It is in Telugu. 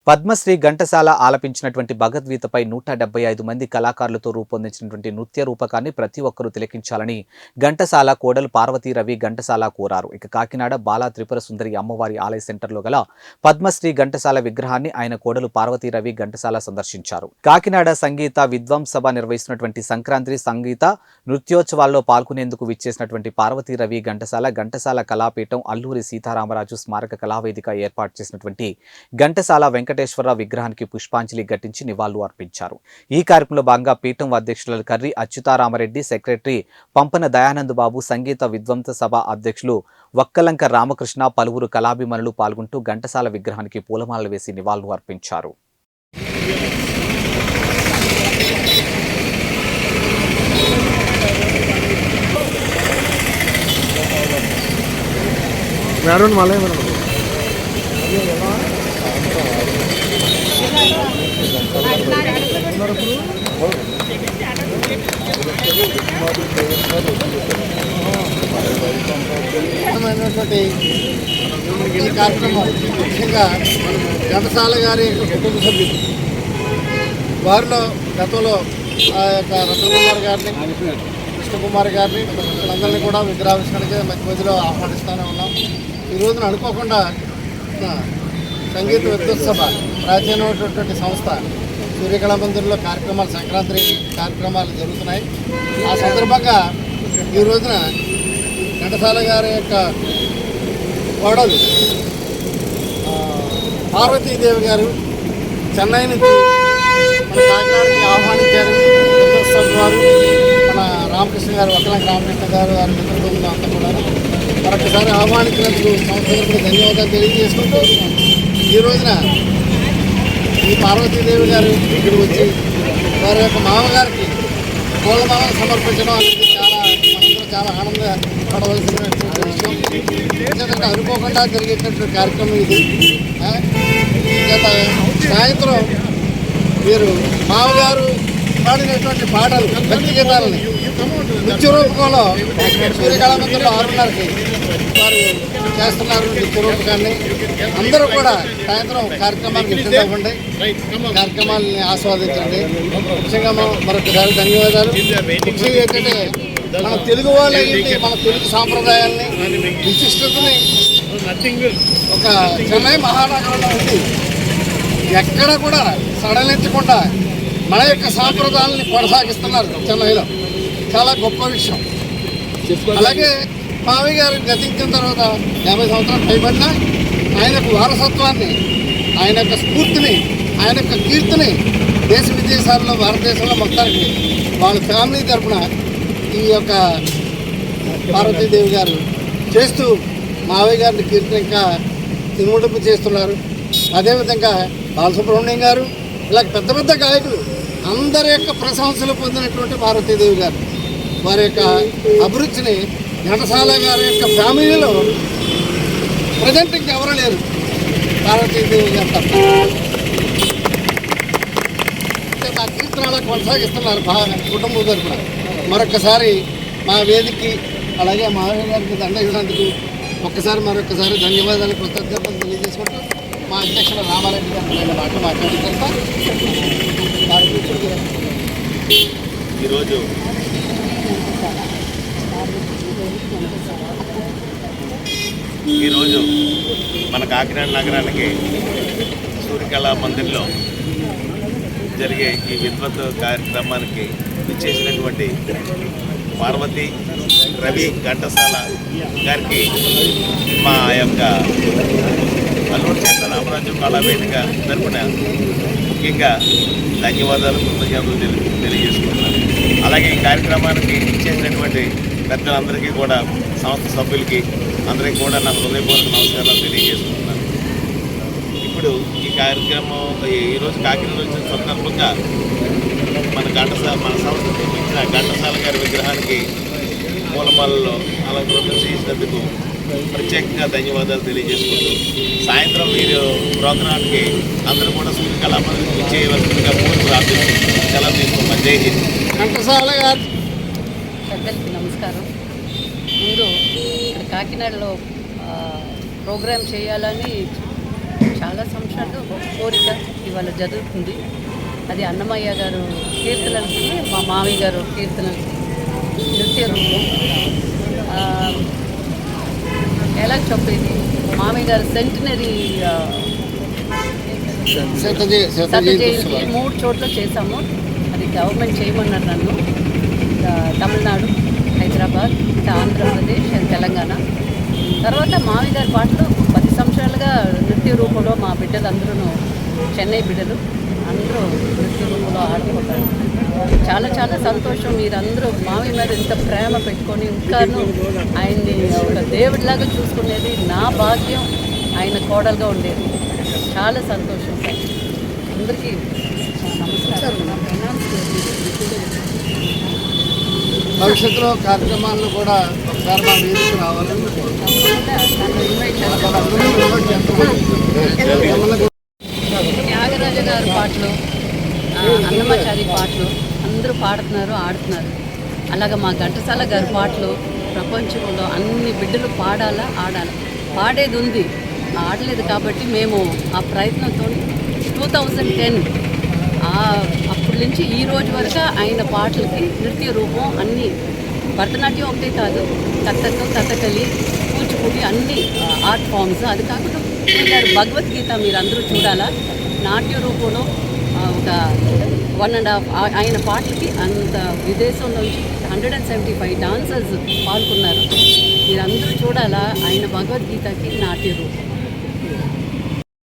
పద్మశ్రీ ఘంటసాల ఆలపించినటువంటి భగవద్గీతపై 175 మంది కళాకారులతో రూపొందించినటువంటి నృత్య రూపకాన్ని ప్రతి ఒక్కరూ తిలకించాలని ఘంటసాల కోడలు పార్వతీ రవి ఘంటసాల కోరారు. ఇక కాకినాడ బాలా త్రిపుర సుందరి అమ్మవారి ఆలయ సెంటర్లో గల పద్మశ్రీ ఘంటసాల విగ్రహాన్ని ఆయన కోడలు పార్వతీ రవి ఘంటసాల సందర్శించారు. కాకినాడ సంగీత విద్వాంస సభ నిర్వహిస్తున్నటువంటి సంక్రాంతి సంగీత నృత్యోత్సవాల్లో పాల్గొనేందుకు విచ్చేసినటువంటి పార్వతీ రవి ఘంటసాల కళాపీఠం అల్లూరి సీతారామరాజు స్మారక కళావేదిక ఏర్పాటు చేసినటువంటి ఘంటసాల వెంకటేశ్వరరావు విగ్రహానికి పుష్పాంజలి ఘటించి నివాళులు అర్పించారు. ఈ కార్యక్రమంలో భాగంగా పీఠం అధ్యక్షులు కర్రి అచ్యుతారామరెడ్డి, సెక్రటరీ పంపన దయానంద్ బాబు, సంగీత విద్వాంస సభ అధ్యక్షులు వక్కలంక రామకృష్ణ, పలువురు కళాభిమానులు పాల్గొంటూ ఘంటసాల విగ్రహానికి పూలమాలలు వేసి నివాళులు అర్పించారు. ఈ కార్యక్రమం ముఖ్యంగా ఘంటసాల గారి కుటుంబ సభ్యులు వారిలో గతంలో ఆ యొక్క రత్నకుమార్ గారిని, కృష్ణకుమార్ గారిని వీళ్ళందరినీ కూడా విగ్రహావిష్కరణకి మధ్యలో ఆహ్వానిస్తూనే ఉన్నాం. ఈ రోజున అనుకోకుండా సంగీత విద్వత్సభ ప్రాచీనమైనటువంటి సంస్థ సూర్యకళా మందిర్లో కార్యక్రమాలు, సంక్రాంతి కార్యక్రమాలు జరుగుతున్నాయి. ఆ సందర్భంగా ఈ రోజున ఘంటసాల గారి యొక్క కోడలు పార్వతీదేవి గారు చెన్నై నుంచి మన కాకినాడకి ఆహ్వానించారు. విద్వత్సభ వారు మన రామకృష్ణ గారు, వక్కలంక రామకృష్ణ గారు, వారి మిత్రులు అంతా కూడా మరొకసారి ఆహ్వానించినందుకు సంస్థలకు ధన్యవాదాలు తెలియజేసుకుంటూ ఈ రోజున ఈ పార్వతీదేవి గారు ఇక్కడికి వచ్చి వారి యొక్క మామగారికి పూలమాలను సమర్పించడం అనేది మనందరూ చాలా ఆనందపడవలసినటువంటి విషయం. ఎందుకంటే అనుకోకుండా జరిగేటటువంటి కార్యక్రమం ఇది. గత సాయంత్రం వీరు మామగారు పాడినటువంటి పాటలు, భక్తి గీతాలని నృత్య రూపకంలో సూర్యకళా మందిరంలో 6:30కి వారు చేస్తున్నారు నృత్య రూపకాన్ని. అందరూ కూడా సాయంత్రం కార్యక్రమానికి ఇవ్వండి, కార్యక్రమాలని ఆస్వాదించండి. ముఖ్యంగా మరొకసారి ధన్యవాదాలు. ముఖ్యంగా ఏంటంటే మన తెలుగు వాళ్ళకి మన తెలుగు సాంప్రదాయాల్ని, విశిష్టతని ఒక చెన్నై మహానగరంలో ఉంది ఎక్కడ కూడా సడలించకుండా మన యొక్క సాంప్రదాయాలని కొనసాగిస్తున్నారు చెన్నైలో. చాలా గొప్ప విషయం. అలాగే మావయ్య గారు గతించిన తర్వాత 50 సంవత్సరాలు పైబడినా ఆయన యొక్క వారసత్వాన్ని, ఆయన యొక్క స్ఫూర్తిని, ఆయన యొక్క కీర్తిని దేశ విదేశాల్లో, భారతదేశంలో మొత్తానికి వాళ్ళ ఫ్యామిలీ తరఫున ఈ యొక్క పార్వతీదేవి గారు చేస్తూ మావయ్య గారిని కీర్తిని ఇంకా తిరుగుడుపు చేస్తున్నారు. అదేవిధంగా బాలసుబ్రహ్మణ్యం గారు, ఇలా పెద్ద పెద్ద గాయకులు అందరి యొక్క ప్రశంసలు పొందినటువంటి పార్వతీదేవి గారు వారి యొక్క అభిరుచిని ఘంటసాల గారి యొక్క ఫ్యామిలీలో ప్రజెంట్ ఇంకెవరూ లేరు, పార్వతీదేవి గారు తప్ప. మా కీర్తనలా కొనసాగిస్తున్నారు కుటుంబం తరఫున. మరొకసారి మా వేదికకి అలాగే మావయ్య గారికి దండ ఇచ్చినందుకు ఒక్కసారి మరొకసారి ధన్యవాదాలు, కృతజ్ఞతలు తెలియజేసుకుంటూ మా అధ్యక్షుడు రామారెడ్డి గారు నేను మాట్లాడిన తర్వాత ఈరోజు మన కాకినాడ నగరానికి సూర్యకళా మందిర్లో జరిగే ఈ విద్వత్ కార్యక్రమానికి ఇచ్చేసినటువంటి పార్వతీ రవి ఘంటసాల గారికి మా యొక్క అల్లూరి సీతారామరాజు కళావేదిక తరపున ముఖ్యంగా ధన్యవాదాలు, కృతజ్ఞతలు తెలియజేసుకుంటున్నాను. అలాగే ఈ కార్యక్రమానికి ఇచ్చేసినటువంటి పెద్దలందరికీ కూడా, సంస్థ సభ్యులకి అందరికీ కూడా నా హృదయపూర్వక నమస్కారాలు తెలియజేసుకుంటున్నాను. ఇప్పుడు ఈ కార్యక్రమం ఈరోజు కాకినాడ వచ్చిన సందర్భంగా మన సంస్థ నిర్మించిన ఘంటసాల గారి విగ్రహానికి పూలమాలలో అలంకరణ చేసినందుకు ప్రత్యేకంగా ధన్యవాదాలు తెలియజేసుకుంటూ సాయంత్రం మీరు ప్రోగ్రాంకి అందరూ కూడా సూర్యకళా మందిరం చేయవలసిందిగా పూర్తి ప్రార్థిస్తూ సెలవు తీసుకున్నాం. జై హింద్. ఘంటసాల గారు పెద్దలకి నమస్కారం. ముందు ఇక్కడ కాకినాడలో ప్రోగ్రాం చేయాలని చాలా సంవత్సరాలు ఒక కోరిక ఇవాళ జరుగుతుంది. అది అన్నమయ్య గారు కీర్తనలకి, మా మామయ్య గారు కీర్తనలకి నృత్య రూపం. ఎలా చెప్పేది, మామయ్య గారు సెంటినరీ శత జయంతికి 3 చోట్ల చేశాము. అది గవర్నమెంట్ చేయమన్నారు నన్ను. తమిళనాడు, హైదరాబాద్, ఆంధ్రప్రదేశ్ అండ్ తెలంగాణ. తర్వాత మామయ్య గారి పాటలు 10 సంవత్సరాలుగా నృత్య రూపంలో మా బిడ్డలందరూ, చెన్నై బిడ్డలు అందరూ నృత్య రూపంలో ఆడుకుంటారు. చాలా చాలా సంతోషం. మీరందరూ మామయ్య మీద ఇంత ప్రేమ పెట్టుకొని ఇంకాను ఆయన్ని ఒక దేవుడిలాగా చూసుకునేది నా భాగ్యం. ఆయన కోడలుగా ఉండేది. చాలా సంతోషం. అందరికీ నమస్కారం. భవిష్యత్తులో కార్యక్రమాలను కూడా ఒకసారి మా వేదికకు రావాలని త్యాగరాజ గారి పాటలు, అన్నమాచారి పాటలు అందరూ పాడుతున్నారు, ఆడుతున్నారు. అలాగే మా ఘంటసాల గారి పాటలు ప్రపంచంలో అన్ని బిడ్డలు పాడాలా, ఆడాలి. పాడేది ఉంది, ఆడలేదు. కాబట్టి మేము ఆ ప్రయత్నంతో 2010 అప్పటి నుంచి ఈ రోజు వరకు ఆయన పాటలకి నృత్య రూపం అన్నీ, భరతనాట్యం ఒకటే కాదు, కథకళి, కూచిపూడి అన్ని ఆర్ట్ ఫామ్స్. అది కాకుండా భగవద్గీత మీరు అందరూ చూడాలా. నాట్య రూపంలో ఒక 1.5 ఆయన పాటలకి అంత విదేశంలో నుంచి 175 డాన్సర్స్ పాల్గొన్నారు. మీరందరూ చూడాలా ఆయన భగవద్గీతకి నాట్య రూపం.